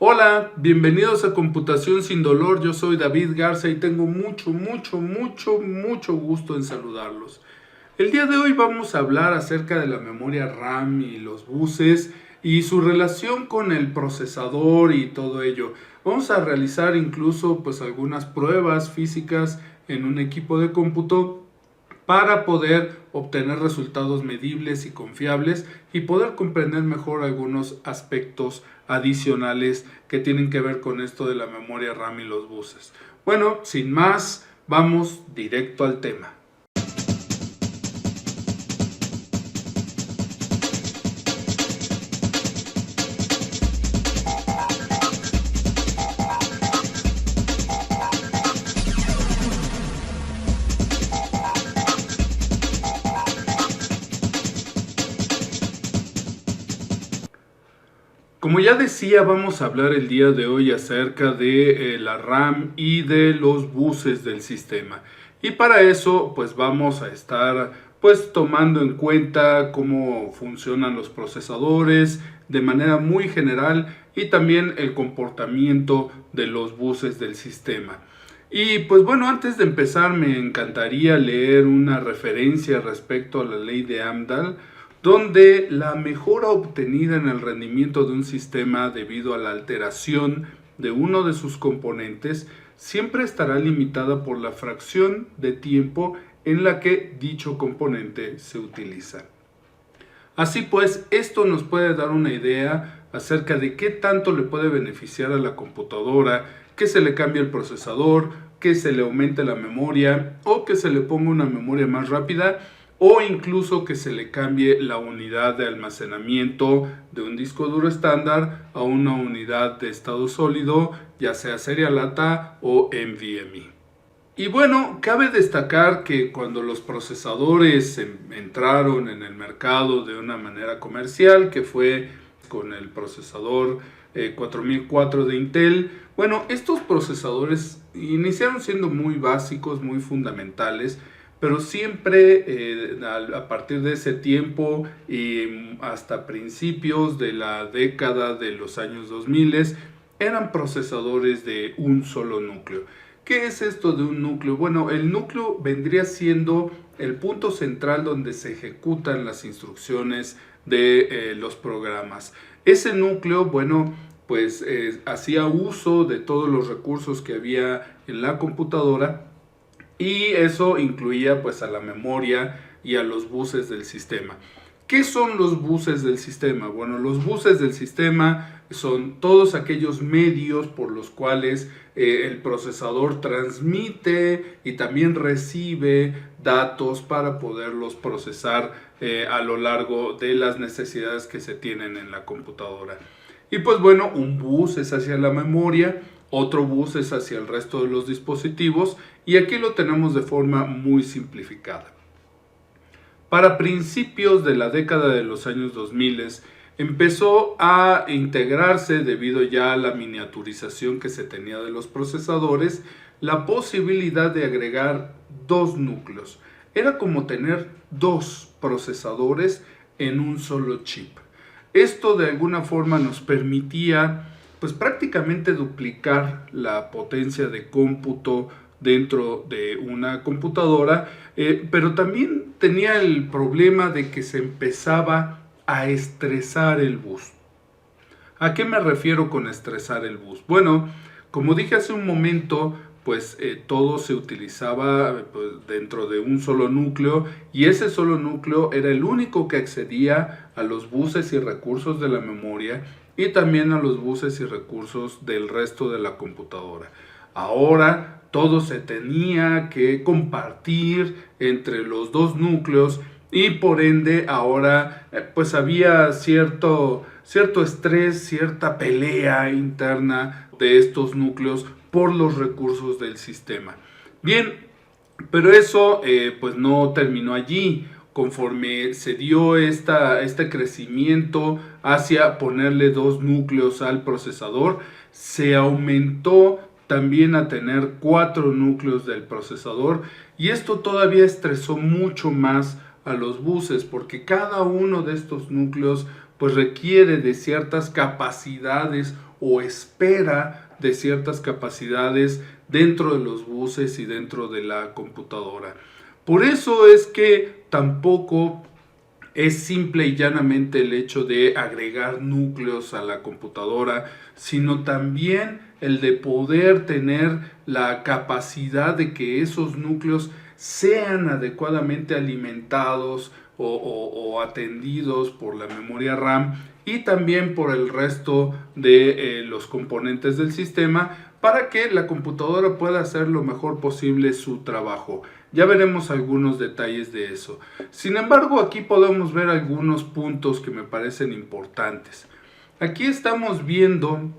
Hola, bienvenidos a Computación sin Dolor. Yo soy David Garza y tengo mucho gusto en saludarlos. El día de hoy vamos a hablar acerca de la memoria RAM y los buses y su relación con el procesador y todo ello. Vamos a realizar incluso algunas pruebas físicas en un equipo de cómputo para poder obtener resultados medibles y confiables y poder comprender mejor algunos aspectos adicionales que tienen que ver con esto de la memoria RAM y los buses. Bueno, sin más, vamos directo al tema. Como ya decía, vamos a hablar el día de hoy acerca de la RAM y de los buses del sistema. Y para eso, vamos a estar tomando en cuenta cómo funcionan los procesadores de manera muy general y también el comportamiento de los buses del sistema. Y bueno, antes de empezar me encantaría leer una referencia respecto a la ley de Amdahl, donde la mejora obtenida en el rendimiento de un sistema debido a la alteración de uno de sus componentes siempre estará limitada por la fracción de tiempo en la que dicho componente se utiliza. Así pues, esto nos puede dar una idea acerca de qué tanto le puede beneficiar a la computadora que se le cambie el procesador, que se le aumente la memoria o que se le ponga una memoria más rápida, o incluso que se le cambie la unidad de almacenamiento de un disco duro estándar a una unidad de estado sólido, ya sea serial ATA o NVMe. Y bueno, cabe destacar que cuando los procesadores entraron en el mercado de una manera comercial, que fue con el procesador 4004 de Intel, bueno, estos procesadores iniciaron siendo muy básicos, muy fundamentales, pero siempre a partir de ese tiempo y hasta principios de la década de los años 2000 eran procesadores de un solo núcleo. ¿Qué es esto de un núcleo? Bueno, el núcleo vendría siendo el punto central donde se ejecutan las instrucciones de los programas. Ese núcleo, bueno, hacía uso de todos los recursos que había en la computadora, y eso incluía a la memoria y a los buses del sistema. ¿Qué son los buses del sistema? Bueno, los buses del sistema son todos aquellos medios por los cuales el procesador transmite y también recibe datos para poderlos procesar a lo largo de las necesidades que se tienen en la computadora. Y bueno, un bus es hacia la memoria, otro bus es hacia el resto de los dispositivos, y aquí lo tenemos de forma muy simplificada. Para principios de la década de los años 2000 empezó a integrarse, debido ya a la miniaturización que se tenía de los procesadores, la posibilidad de agregar dos núcleos. Era como tener dos procesadores en un solo chip. Esto de alguna forma nos permitía prácticamente duplicar la potencia de cómputo dentro de una computadora, pero también tenía el problema de que se empezaba a estresar el bus. ¿A qué me refiero con estresar el bus? Bueno, como dije hace un momento, todo se utilizaba dentro de un solo núcleo, y ese solo núcleo era el único que accedía a los buses y recursos de la memoria y también a los buses y recursos del resto de la computadora. Ahora todo se tenía que compartir entre los dos núcleos, y por ende ahora había cierto estrés, cierta pelea interna de estos núcleos por los recursos del sistema. Bien, pero eso no terminó allí. Conforme se dio este crecimiento hacia ponerle dos núcleos al procesador, se aumentó también a tener 4 núcleos del procesador, y esto todavía estresó mucho más a los buses, porque cada uno de estos núcleos pues requiere de ciertas capacidades o espera de ciertas capacidades dentro de los buses y dentro de la computadora. Por eso es que tampoco es simple y llanamente el hecho de agregar núcleos a la computadora, sino también el de poder tener la capacidad de que esos núcleos sean adecuadamente alimentados o atendidos por la memoria RAM y también por el resto de los componentes del sistema para que la computadora pueda hacer lo mejor posible su trabajo. Ya veremos algunos detalles de eso. Sin embargo, aquí podemos ver algunos puntos que me parecen importantes. Aquí estamos viendo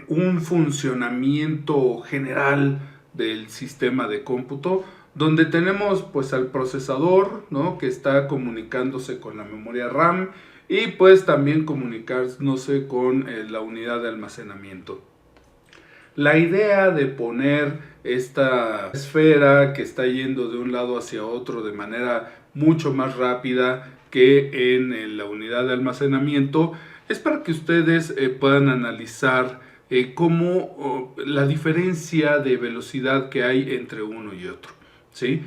un funcionamiento general del sistema de cómputo, donde tenemos pues al procesador, ¿no?, que está comunicándose con la memoria RAM y pues también comunicándose con la unidad de almacenamiento. La idea de poner esta esfera que está yendo de un lado hacia otro de manera mucho más rápida que en la unidad de almacenamiento es para que ustedes puedan analizar cómo la diferencia de velocidad que hay entre uno y otro, ¿sí?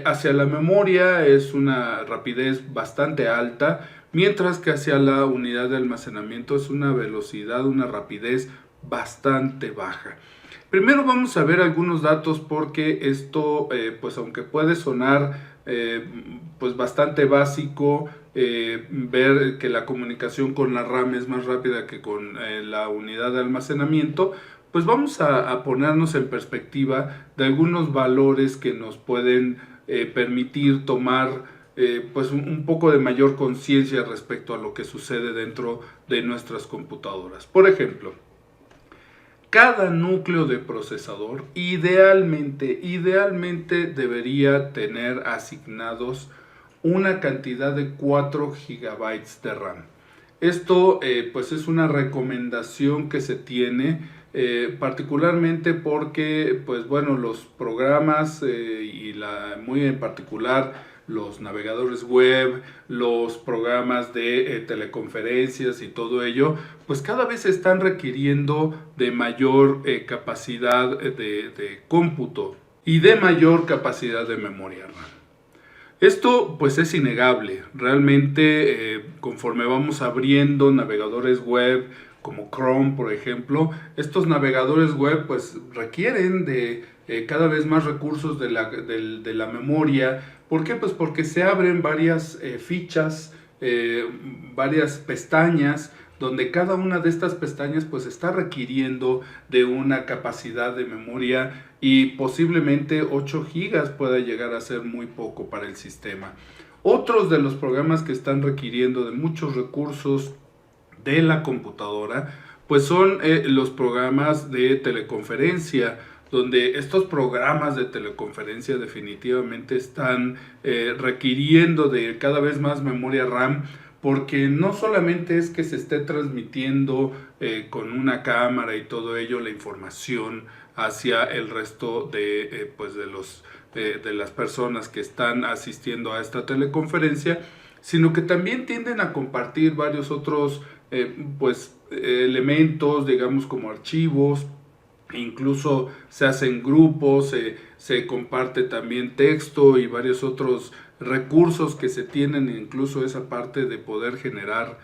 Hacia la memoria es una rapidez bastante alta, mientras que hacia la unidad de almacenamiento es una velocidad, una rapidez bastante baja. Primero vamos a ver algunos datos porque esto, pues aunque puede sonar pues bastante básico, ver que la comunicación con la RAM es más rápida que con la unidad de almacenamiento, pues vamos a ponernos en perspectiva de algunos valores que nos pueden permitir tomar pues un poco de mayor conciencia respecto a lo que sucede dentro de nuestras computadoras. Por ejemplo, cada núcleo de procesador idealmente debería tener asignados una cantidad de 4 GB de RAM. Esto pues es una recomendación que se tiene particularmente porque pues bueno, los programas y muy en particular los navegadores web, los programas de teleconferencias y todo ello, pues cada vez están requiriendo de mayor capacidad de cómputo y de mayor capacidad de memoria RAM. Esto pues es innegable, realmente conforme vamos abriendo navegadores web como Chrome por ejemplo, estos navegadores web pues requieren de cada vez más recursos de la memoria. ¿Por qué? Pues porque se abren varias fichas, varias pestañas, donde cada una de estas pestañas pues está requiriendo de una capacidad de memoria y posiblemente 8 gigas pueda llegar a ser muy poco para el sistema. Otros de los programas que están requiriendo de muchos recursos de la computadora pues son los programas de teleconferencia, donde estos programas de teleconferencia definitivamente están requiriendo de cada vez más memoria RAM, porque no solamente es que se esté transmitiendo con una cámara y todo ello la información hacia el resto de, pues de las personas que están asistiendo a esta teleconferencia, sino que también tienden a compartir varios otros elementos, digamos como archivos. Incluso se hacen grupos, se comparte también texto y varios otros recursos que se tienen, incluso esa parte de poder generar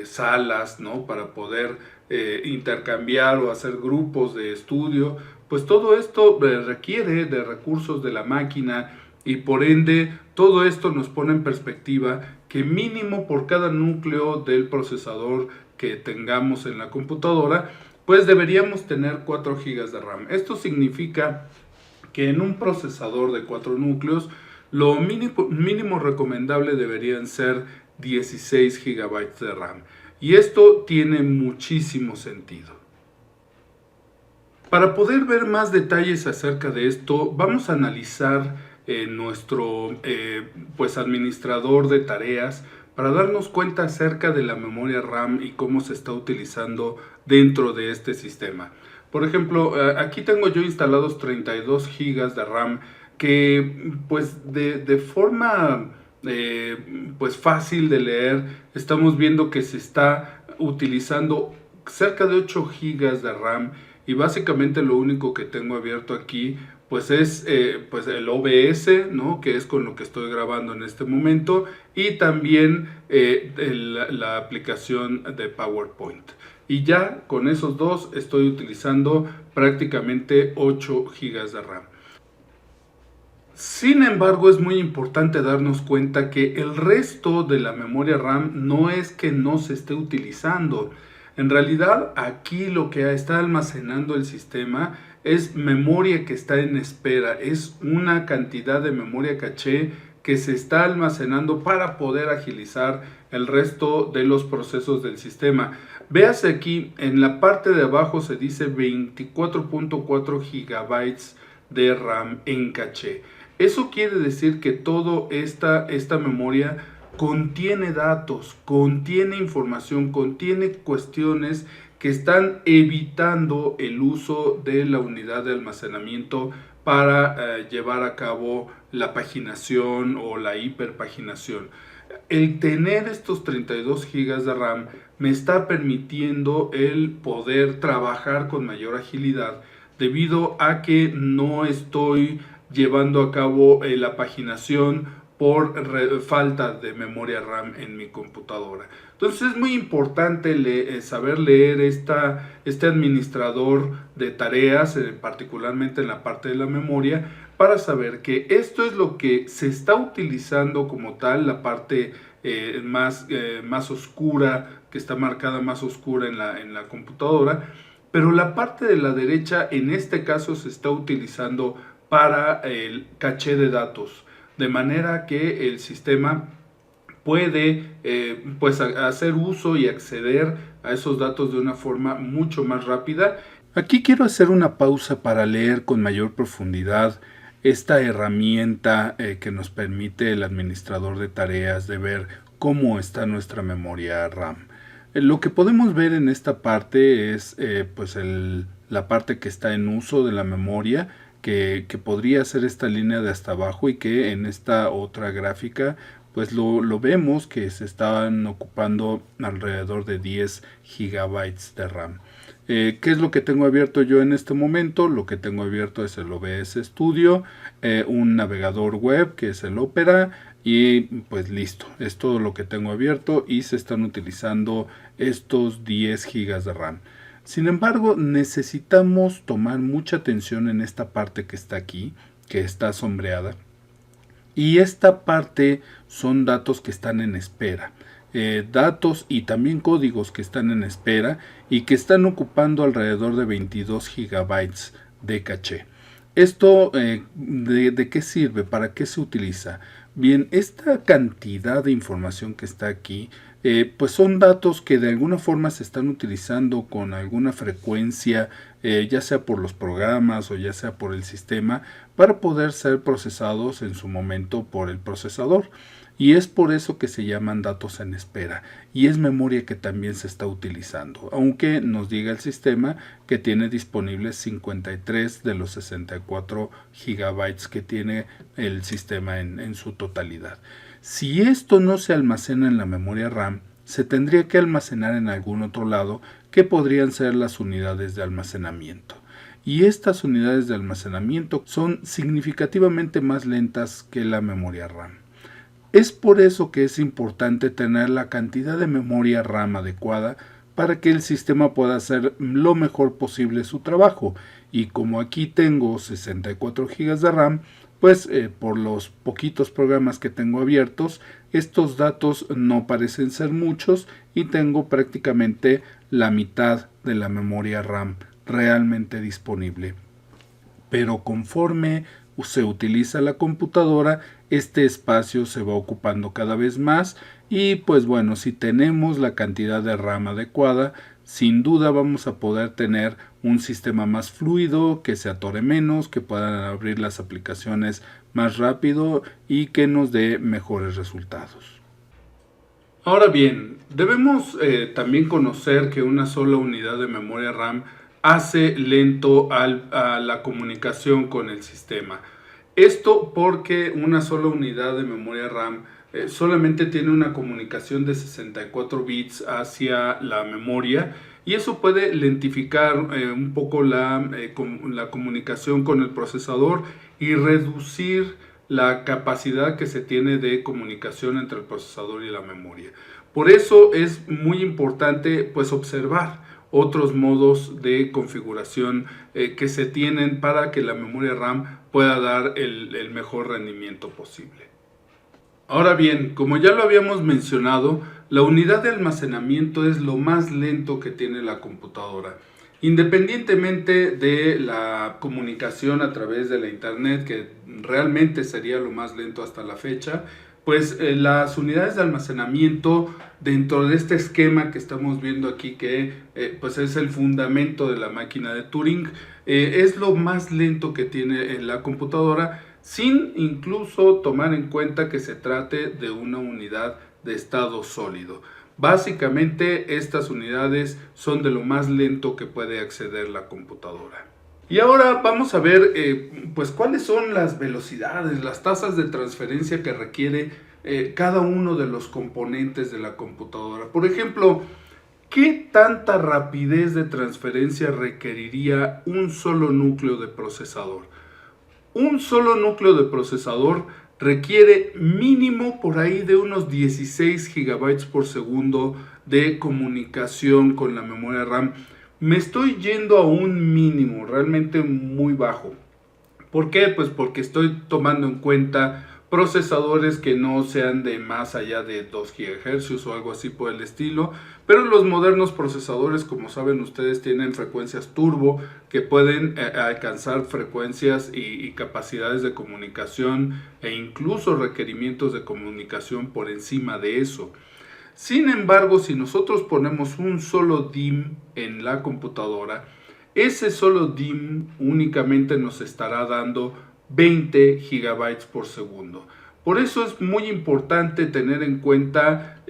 salas, ¿no?, para poder intercambiar o hacer grupos de estudio. Pues todo esto requiere de recursos de la máquina y por ende todo esto nos pone en perspectiva que mínimo por cada núcleo del procesador que tengamos en la computadora pues deberíamos tener 4 GB de RAM. Esto significa que en un procesador de 4 núcleos, lo mínimo recomendable deberían ser 16 GB de RAM. Y esto tiene muchísimo sentido. Para poder ver más detalles acerca de esto, vamos a analizar nuestro pues administrador de tareas para darnos cuenta acerca de la memoria RAM y cómo se está utilizando dentro de este sistema. Por ejemplo, aquí tengo yo instalados 32 GB de RAM que pues de forma pues fácil de leer. Estamos viendo que se está utilizando cerca de 8 gigas de RAM y básicamente lo único que tengo abierto aquí pues es pues el OBS, ¿no? Que es con lo que estoy grabando en este momento, y también la aplicación de PowerPoint. Y ya con esos dos estoy utilizando prácticamente 8 gigas de RAM. Sin embargo, es muy importante darnos cuenta que el resto de la memoria RAM no es que no se esté utilizando. En realidad, aquí lo que está almacenando el sistema es memoria que está en espera. Es una cantidad de memoria caché que se está almacenando para poder agilizar el resto de los procesos del sistema. Véase aquí, en la parte de abajo se dice 24.4 gigabytes de RAM en caché. Eso quiere decir que toda esta memoria contiene datos, contiene información, contiene cuestiones que están evitando el uso de la unidad de almacenamiento para llevar a cabo la paginación o la hiperpaginación. El tener estos 32 gigas de RAM me está permitiendo el poder trabajar con mayor agilidad, debido a que no estoy llevando a cabo la paginación por falta de memoria RAM en mi computadora. Entonces es muy importante saber leer este administrador de tareas, particularmente en la parte de la memoria, para saber que esto es lo que se está utilizando como tal, la parte más oscura, que está marcada más oscura en la computadora, pero la parte de la derecha en este caso se está utilizando para el caché de datos, de manera que el sistema puede pues hacer uso y acceder a esos datos de una forma mucho más rápida. Aquí quiero hacer una pausa para leer con mayor profundidad esta herramienta que nos permite el administrador de tareas de ver cómo está nuestra memoria RAM. Lo que podemos ver en esta parte es pues la parte que está en uso de la memoria, que podría ser esta línea de hasta abajo, y que en esta otra gráfica pues lo vemos que se están ocupando alrededor de 10 gigabytes de RAM. ¿Qué es lo que tengo abierto yo en este momento? Lo que tengo abierto es el OBS Studio, un navegador web que es el Opera, y pues listo, es todo lo que tengo abierto y se están utilizando estos 10 gigas de RAM. Sin embargo, necesitamos tomar mucha atención en esta parte que está aquí, que está sombreada. Y esta parte son datos que están en espera. Datos y también códigos que están en espera y que están ocupando alrededor de 22 gigabytes de caché. ¿Esto de qué sirve? ¿Para qué se utiliza? Bien, esta cantidad de información que está aquí, pues son datos que de alguna forma se están utilizando con alguna frecuencia, ya sea por los programas o ya sea por el sistema, para poder ser procesados en su momento por el procesador. Y es por eso que se llaman datos en espera, y es memoria que también se está utilizando, aunque nos diga el sistema que tiene disponibles 53 de los 64 gigabytes que tiene el sistema en su totalidad. Si esto no se almacena en la memoria RAM, se tendría que almacenar en algún otro lado, que podrían ser las unidades de almacenamiento. Y estas unidades de almacenamiento son significativamente más lentas que la memoria RAM. Es por eso que es importante tener la cantidad de memoria RAM adecuada para que el sistema pueda hacer lo mejor posible su trabajo. Y como aquí tengo 64 GB de RAM, pues por los poquitos programas que tengo abiertos, estos datos no parecen ser muchos y tengo prácticamente la mitad de la memoria RAM realmente disponible. Pero conforme se utiliza la computadora, este espacio se va ocupando cada vez más, y pues bueno, si tenemos la cantidad de RAM adecuada, sin duda vamos a poder tener un sistema más fluido, que se atore menos, que puedan abrir las aplicaciones más rápido y que nos dé mejores resultados. Ahora bien, debemos también conocer que una sola unidad de memoria RAM hace lento a la comunicación con el sistema. Esto porque una sola unidad de memoria RAM solamente tiene una comunicación de 64 bits hacia la memoria, y eso puede lentificar un poco la comunicación con el procesador y reducir la capacidad que se tiene de comunicación entre el procesador y la memoria. Por eso es muy importante pues observar otros modos de configuración que se tienen para que la memoria RAM pueda dar el mejor rendimiento posible. Ahora bien, como ya lo habíamos mencionado, la unidad de almacenamiento es lo más lento que tiene la computadora. Independientemente de la comunicación a través de la internet, que realmente sería lo más lento hasta la fecha, pues las unidades de almacenamiento dentro de este esquema que estamos viendo aquí, que pues es el fundamento de la máquina de Turing, es lo más lento que tiene la computadora, sin incluso tomar en cuenta que se trate de una unidad de estado sólido. Básicamente estas unidades son de lo más lento que puede acceder la computadora. Y ahora vamos a ver pues cuáles son las velocidades, las tasas de transferencia que requiere cada uno de los componentes de la computadora. Por ejemplo, ¿qué tanta rapidez de transferencia requeriría un solo núcleo de procesador? Un solo núcleo de procesador requiere mínimo por ahí de unos 16 GB por segundo de comunicación con la memoria RAM. Me estoy yendo a un mínimo realmente muy bajo. ¿Por qué? Pues porque estoy tomando en cuenta procesadores que no sean de más allá de 2 GHz o algo así por el estilo, pero los modernos procesadores, como saben ustedes, tienen frecuencias turbo que pueden alcanzar frecuencias y capacidades de comunicación e incluso requerimientos de comunicación por encima de eso. Sin embargo, si nosotros ponemos un solo DIMM en la computadora, ese solo DIMM únicamente nos estará dando 20 GB por segundo. Por eso es muy importante tener en cuenta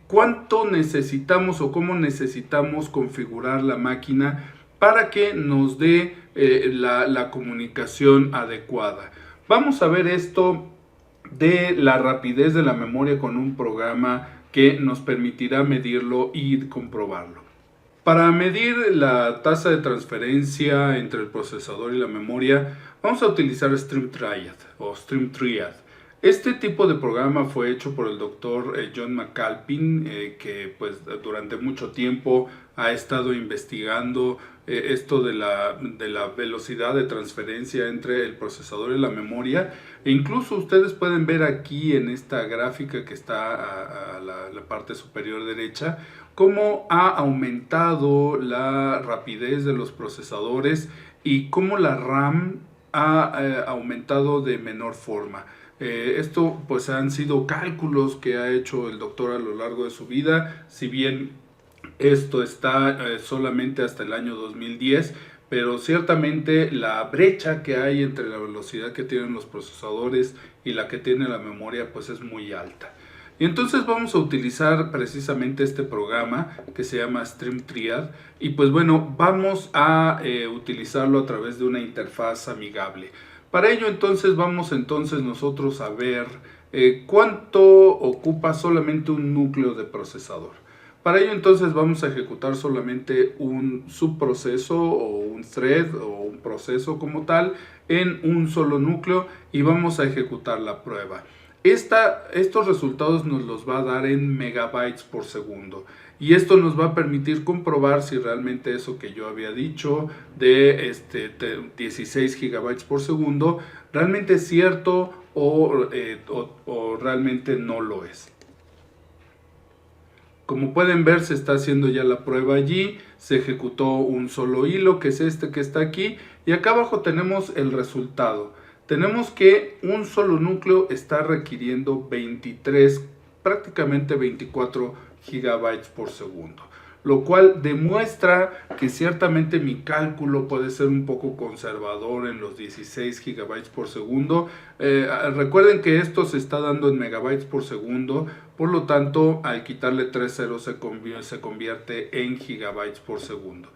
cuánto necesitamos o cómo necesitamos configurar la máquina para que nos dé la comunicación adecuada. Vamos a ver esto de la rapidez de la memoria con un programa que nos permitirá medirlo y comprobarlo. Para medir la tasa de transferencia entre el procesador y la memoria, vamos a utilizar StreamTriad o StreamTriad. Este tipo de programa fue hecho por el doctor John McAlpin, que pues durante mucho tiempo ha estado investigando esto de la velocidad de transferencia entre el procesador y la memoria. E incluso ustedes pueden ver aquí en esta gráfica que está a la parte superior derecha, cómo ha aumentado la rapidez de los procesadores y cómo la RAM ha aumentado de menor forma. Esto pues han sido cálculos que ha hecho el doctor a lo largo de su vida, si bien esto está solamente hasta el año 2010, pero ciertamente la brecha que hay entre la velocidad que tienen los procesadores y la que tiene la memoria pues es muy alta. Y entonces vamos a utilizar precisamente este programa que se llama StreamTriad, y pues bueno, vamos a utilizarlo a través de una interfaz amigable. Para ello entonces vamos nosotros a ver cuánto ocupa solamente un núcleo de procesador. Para ello entonces vamos a ejecutar solamente un subproceso o un thread o un proceso como tal en un solo núcleo y vamos a ejecutar la prueba. Estos resultados nos los va a dar en megabytes por segundo, y esto nos va a permitir comprobar si realmente eso que yo había dicho de 16 gigabytes por segundo realmente es cierto o realmente no lo es. Como pueden ver, se está haciendo ya la prueba allí, se ejecutó un solo hilo, que es este que está aquí, y acá abajo tenemos el resultado. Tenemos que un solo núcleo está requiriendo 23, prácticamente 24 gigabytes por segundo, lo cual demuestra que ciertamente mi cálculo puede ser un poco conservador en los 16 gigabytes por segundo. Recuerden que esto se está dando en megabytes por segundo, por lo tanto al quitarle 3 ceros se convierte en gigabytes por segundo.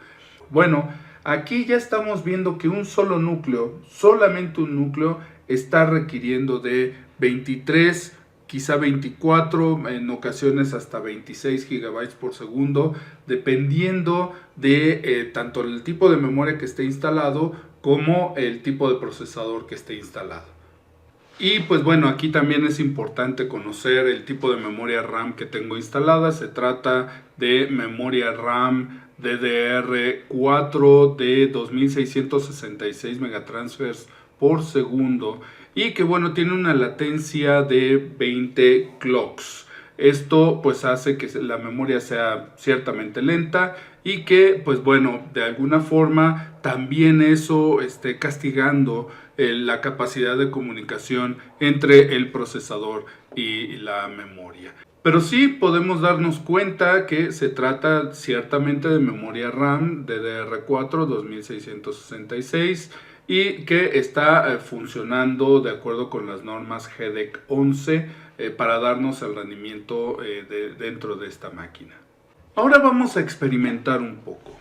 Bueno, aquí ya estamos viendo que un solo núcleo, solamente un núcleo, está requiriendo de 23 quizá 24, en ocasiones hasta 26 gigabytes por segundo, dependiendo de tanto el tipo de memoria que esté instalado como el tipo de procesador que esté instalado. Y pues bueno, aquí también es importante conocer el tipo de memoria RAM que tengo instalada. Se trata de memoria RAM DDR4 de 2666 megatransfers por segundo y que bueno, tiene una latencia de 20 clocks. Esto pues hace que la memoria sea ciertamente lenta y que pues bueno, de alguna forma también eso esté castigando la capacidad de comunicación entre el procesador y la memoria. Pero sí podemos darnos cuenta que se trata ciertamente de memoria RAM DDR4 2666 y que está funcionando de acuerdo con las normas GDEC 11 para darnos el rendimiento dentro de esta máquina. Ahora vamos a experimentar un poco.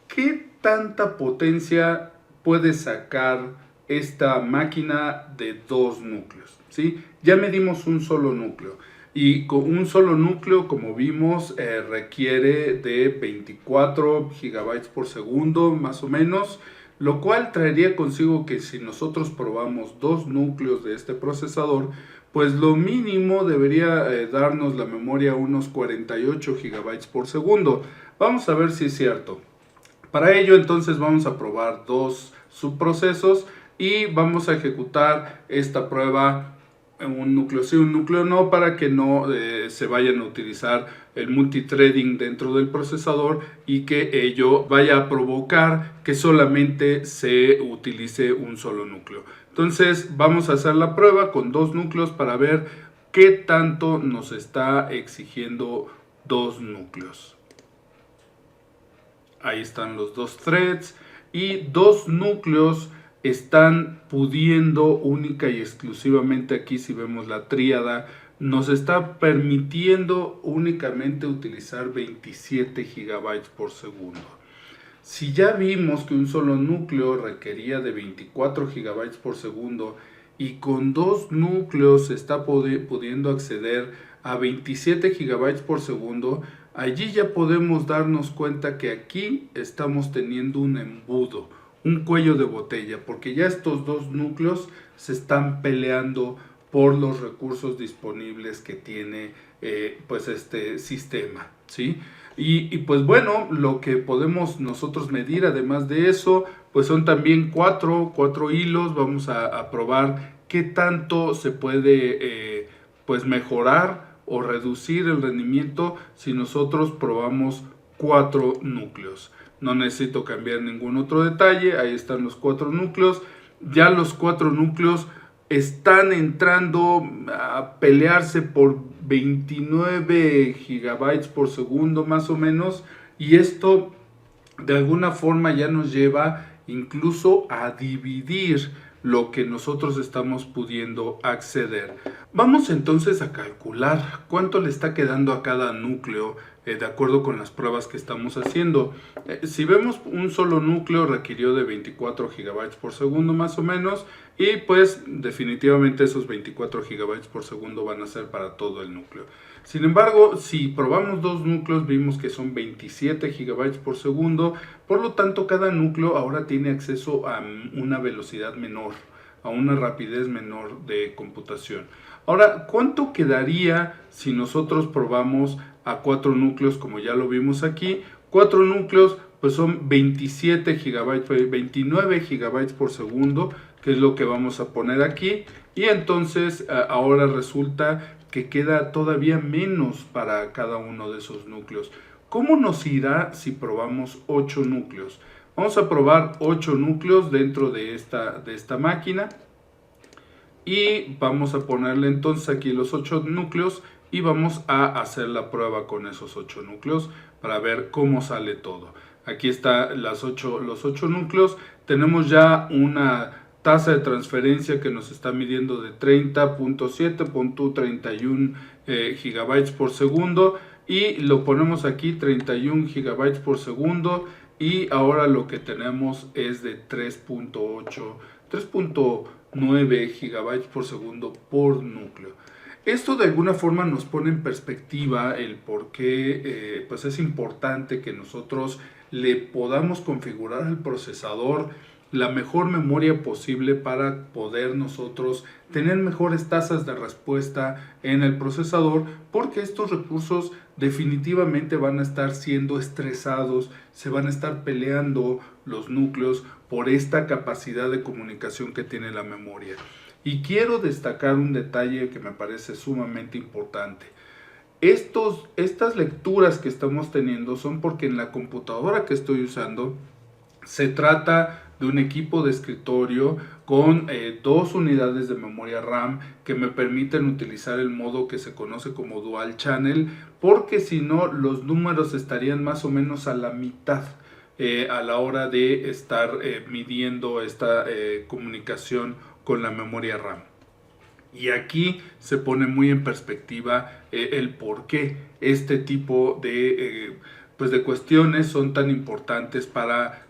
¿Qué tanta potencia puede sacar esta máquina de dos núcleos? ¿Sí? Ya medimos un solo núcleo y con un solo núcleo, como vimos, requiere de 24 gigabytes por segundo más o menos, lo cual traería consigo que si nosotros probamos dos núcleos de este procesador, pues lo mínimo debería darnos la memoria unos 48 gigabytes por segundo. Vamos a ver si es cierto. Para ello entonces vamos a probar dos subprocesos y vamos a ejecutar esta prueba en un núcleo sí, un núcleo no, para que no se vayan a utilizar el multithreading dentro del procesador y que ello vaya a provocar que solamente se utilice un solo núcleo. Entonces vamos a hacer la prueba con dos núcleos para ver qué tanto nos está exigiendo dos núcleos. Ahí están los dos threads y dos núcleos están pudiendo única y exclusivamente, aquí si vemos la tríada, nos está permitiendo únicamente utilizar 27 gigabytes por segundo. Si ya vimos que un solo núcleo requería de 24 gigabytes por segundo y con dos núcleos se está pudiendo acceder a 27 gigabytes por segundo, allí ya podemos darnos cuenta que aquí estamos teniendo un embudo, un cuello de botella, porque ya estos dos núcleos se están peleando por los recursos disponibles que tiene pues este sistema, ¿sí? Y pues bueno, lo que podemos nosotros medir además de eso, pues son también cuatro hilos. Vamos a probar qué tanto se puede pues mejorar o reducir el rendimiento si nosotros probamos 4 núcleos. No necesito cambiar ningún otro detalle, ahí están los 4 núcleos. Ya los 4 núcleos están entrando a pelearse por 29 gigabytes por segundo más o menos, y esto de alguna forma ya nos lleva incluso a dividir lo que nosotros estamos pudiendo acceder. Vamos entonces a calcular cuánto le está quedando a cada núcleo de acuerdo con las pruebas que estamos haciendo. Si vemos un solo núcleo requirió de 24 gigabytes por segundo más o menos, y pues definitivamente esos 24 gigabytes por segundo van a ser para todo el núcleo. Sin embargo, si probamos dos núcleos vimos que son 27 gigabytes por segundo, por lo tanto cada núcleo ahora tiene acceso a una velocidad menor, a una rapidez menor de computación. Ahora, ¿cuánto quedaría si nosotros probamos a 4 núcleos como ya lo vimos aquí? 4 núcleos pues son 27 gigabytes, 29 gigabytes por segundo, que es lo que vamos a poner aquí, y entonces ahora resulta que queda todavía menos para cada uno de esos núcleos. ¿Cómo nos irá si probamos 8 núcleos? Vamos a probar 8 núcleos dentro de esta máquina y vamos a ponerle entonces aquí los 8 núcleos y vamos a hacer la prueba con esos 8 núcleos para ver cómo sale todo. Aquí están los 8 núcleos. Tenemos ya una tasa de transferencia que nos está midiendo de 30.7.31 gigabytes por segundo, y lo ponemos aquí 31 gigabytes por segundo, y ahora lo que tenemos es de 3.9 gigabytes por segundo por núcleo. Esto de alguna forma nos pone en perspectiva el por qué pues es importante que nosotros le podamos configurar al procesador la mejor memoria posible para poder nosotros tener mejores tasas de respuesta en el procesador, porque estos recursos definitivamente van a estar siendo estresados, se van a estar peleando los núcleos por esta capacidad de comunicación que tiene la memoria. Y quiero destacar un detalle que me parece sumamente importante. Estas lecturas que estamos teniendo son porque en la computadora que estoy usando se trata de un equipo de escritorio con 2 unidades de memoria RAM que me permiten utilizar el modo que se conoce como Dual Channel, porque si no los números estarían más o menos a la mitad a la hora de estar midiendo esta comunicación con la memoria RAM. Y aquí se pone muy en perspectiva el por qué este tipo pues de cuestiones son tan importantes para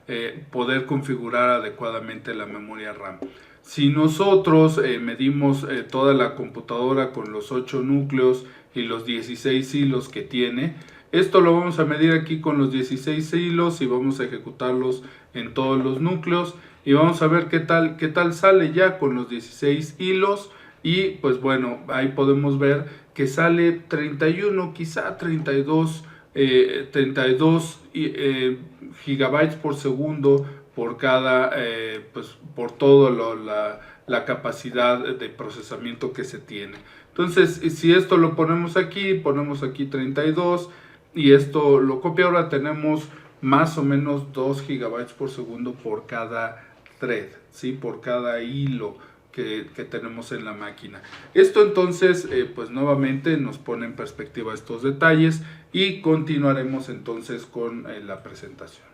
poder configurar adecuadamente la memoria RAM. Si nosotros medimos toda la computadora con los 8 núcleos y los 16 hilos que tiene, esto lo vamos a medir aquí con los 16 hilos y vamos a ejecutarlos en todos los núcleos y vamos a ver qué tal sale ya con los 16 hilos. Y pues bueno, ahí podemos ver que sale 31, quizá 32 gigabytes por segundo por cada, pues por toda la capacidad de procesamiento que se tiene. Entonces, si esto lo ponemos aquí 32 y esto lo copia, ahora tenemos más o menos 2 gigabytes por segundo por cada thread, ¿sí? Por cada hilo que tenemos en la máquina. Esto entonces pues nuevamente nos pone en perspectiva estos detalles y continuaremos entonces con la presentación.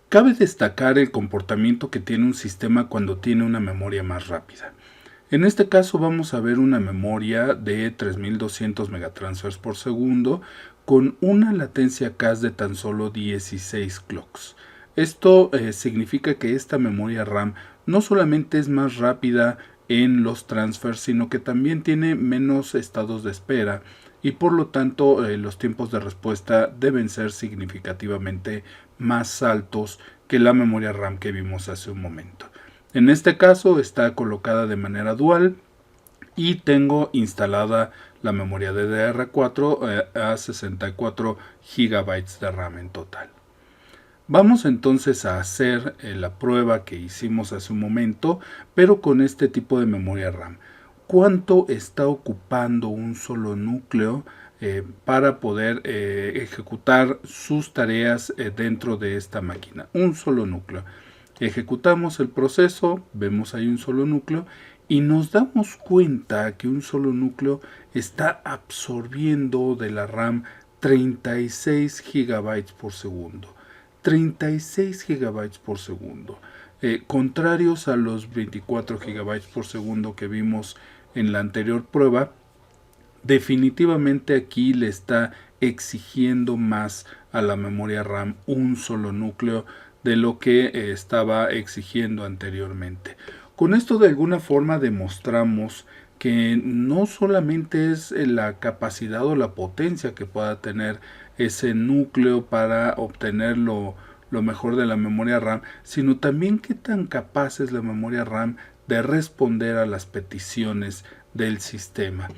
Cabe destacar el comportamiento que tiene un sistema cuando tiene una memoria más rápida. En este caso vamos a ver una memoria de 3200 megatransfers por segundo con una latencia CAS de tan solo 16 clocks. Esto significa que esta memoria RAM no solamente es más rápida en los transfers, sino que también tiene menos estados de espera y por lo tanto los tiempos de respuesta deben ser significativamente más altos que la memoria RAM que vimos hace un momento. En este caso está colocada de manera dual y tengo instalada la memoria DDR4 a 64 GB de RAM en total. Vamos entonces a hacer la prueba que hicimos hace un momento, pero con este tipo de memoria RAM. ¿Cuánto está ocupando un solo núcleo para poder ejecutar sus tareas dentro de esta máquina? Un solo núcleo. Ejecutamos el proceso, vemos ahí un solo núcleo y nos damos cuenta que un solo núcleo está absorbiendo de la RAM 36 GB por segundo. 36 GB por segundo, contrarios a los 24 GB por segundo que vimos en la anterior prueba. Definitivamente aquí le está exigiendo más a la memoria RAM un solo núcleo de lo que estaba exigiendo anteriormente. Con esto de alguna forma demostramos que no solamente es la capacidad o la potencia que pueda tener ese núcleo para obtener lo mejor de la memoria RAM, sino también qué tan capaz es la memoria RAM de responder a las peticiones del sistema.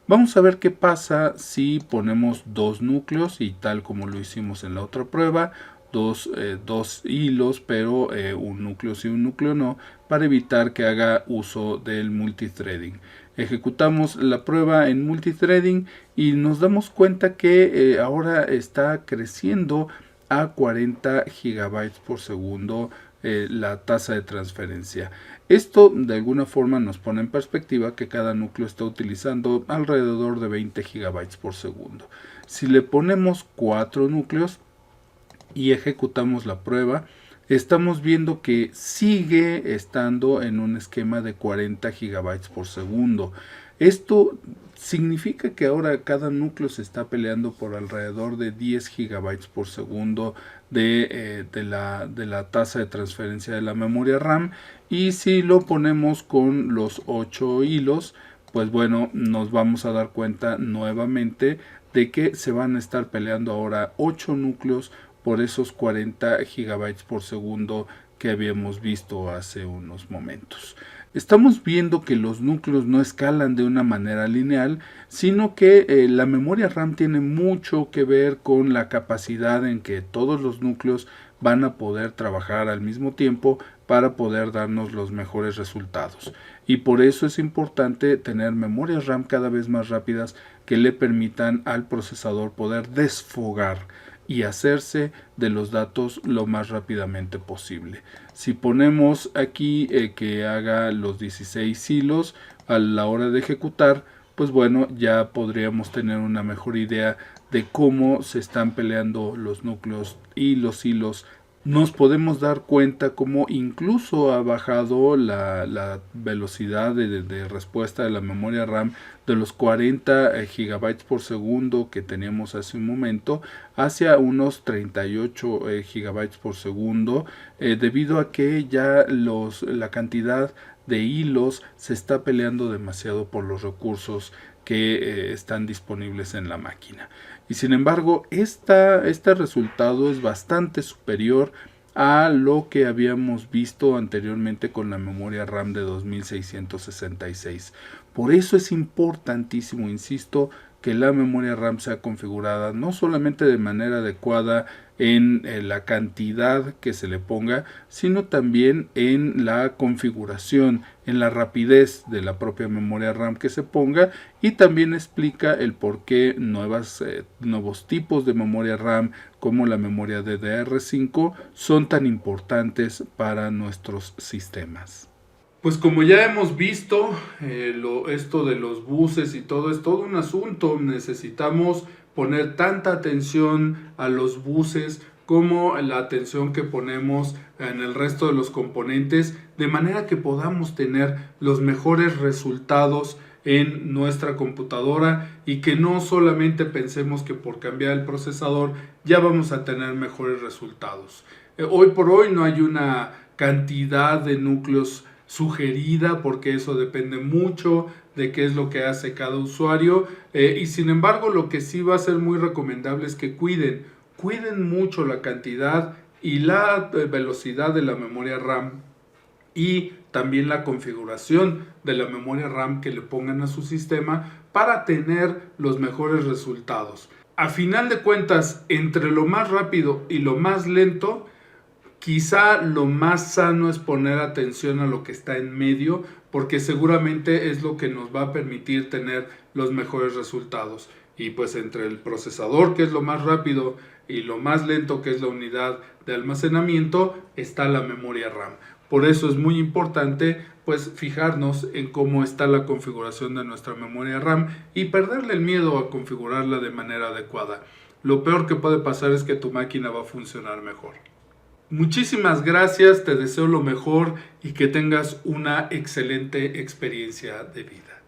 Vamos a ver qué pasa si ponemos 2 núcleos y tal como lo hicimos en la otra prueba, dos hilos, pero un núcleo sí, un núcleo no, para evitar que haga uso del multithreading. Ejecutamos la prueba en multithreading y nos damos cuenta que ahora está creciendo a 40 GB por segundo la tasa de transferencia. Esto de alguna forma nos pone en perspectiva que cada núcleo está utilizando alrededor de 20 GB por segundo. Si le ponemos 4 núcleos y ejecutamos la prueba, estamos viendo que sigue estando en un esquema de 40 GB por segundo. Esto significa que ahora cada núcleo se está peleando por alrededor de 10 GB por segundo de la tasa de transferencia de la memoria RAM. Y si lo ponemos con los 8 hilos, pues bueno, nos vamos a dar cuenta nuevamente de que se van a estar peleando ahora 8 núcleos por esos 40 gigabytes por segundo que habíamos visto hace unos momentos. Estamos viendo que los núcleos no escalan de una manera lineal, sino que la memoria RAM tiene mucho que ver con la capacidad en que todos los núcleos van a poder trabajar al mismo tiempo para poder darnos los mejores resultados. Y por eso es importante tener memorias RAM cada vez más rápidas que le permitan al procesador poder desfogar y hacerse de los datos lo más rápidamente posible. Si ponemos aquí que haga los 16 hilos a la hora de ejecutar, pues bueno, ya podríamos tener una mejor idea de cómo se están peleando los núcleos y los hilos. Nos podemos dar cuenta cómo incluso ha bajado la velocidad de respuesta de la memoria RAM de los 40 gigabytes por segundo que teníamos hace un momento hacia unos 38 gigabytes por segundo, debido a que ya la cantidad de hilos se está peleando demasiado por los recursos que están disponibles en la máquina. Y sin embargo, este resultado es bastante superior a lo que habíamos visto anteriormente con la memoria RAM de 2666. Por eso es importantísimo, insisto, que la memoria RAM sea configurada no solamente de manera adecuada en la cantidad que se le ponga, sino también en la configuración, en la rapidez de la propia memoria RAM que se ponga, y también explica el por qué nuevos tipos de memoria RAM como la memoria DDR5 son tan importantes para nuestros sistemas. Pues como ya hemos visto, esto de los buses y todo es todo un asunto. Necesitamos poner tanta atención a los buses como la atención que ponemos en el resto de los componentes, de manera que podamos tener los mejores resultados en nuestra computadora y que no solamente pensemos que por cambiar el procesador ya vamos a tener mejores resultados. Hoy por hoy no hay una cantidad de núcleos sugerida, porque eso depende mucho de qué es lo que hace cada usuario, y sin embargo lo que sí va a ser muy recomendable es que cuiden mucho la cantidad y la velocidad de la memoria RAM y también la configuración de la memoria RAM que le pongan a su sistema para tener los mejores resultados. A final de cuentas, entre lo más rápido y lo más lento, quizá lo más sano es poner atención a lo que está en medio, porque seguramente es lo que nos va a permitir tener los mejores resultados. Y pues entre el procesador, que es lo más rápido, y lo más lento, que es la unidad de almacenamiento, está la memoria RAM. Por eso es muy importante pues fijarnos en cómo está la configuración de nuestra memoria RAM y perderle el miedo a configurarla de manera adecuada. Lo peor que puede pasar es que tu máquina va a funcionar mejor. Muchísimas gracias, te deseo lo mejor y que tengas una excelente experiencia de vida.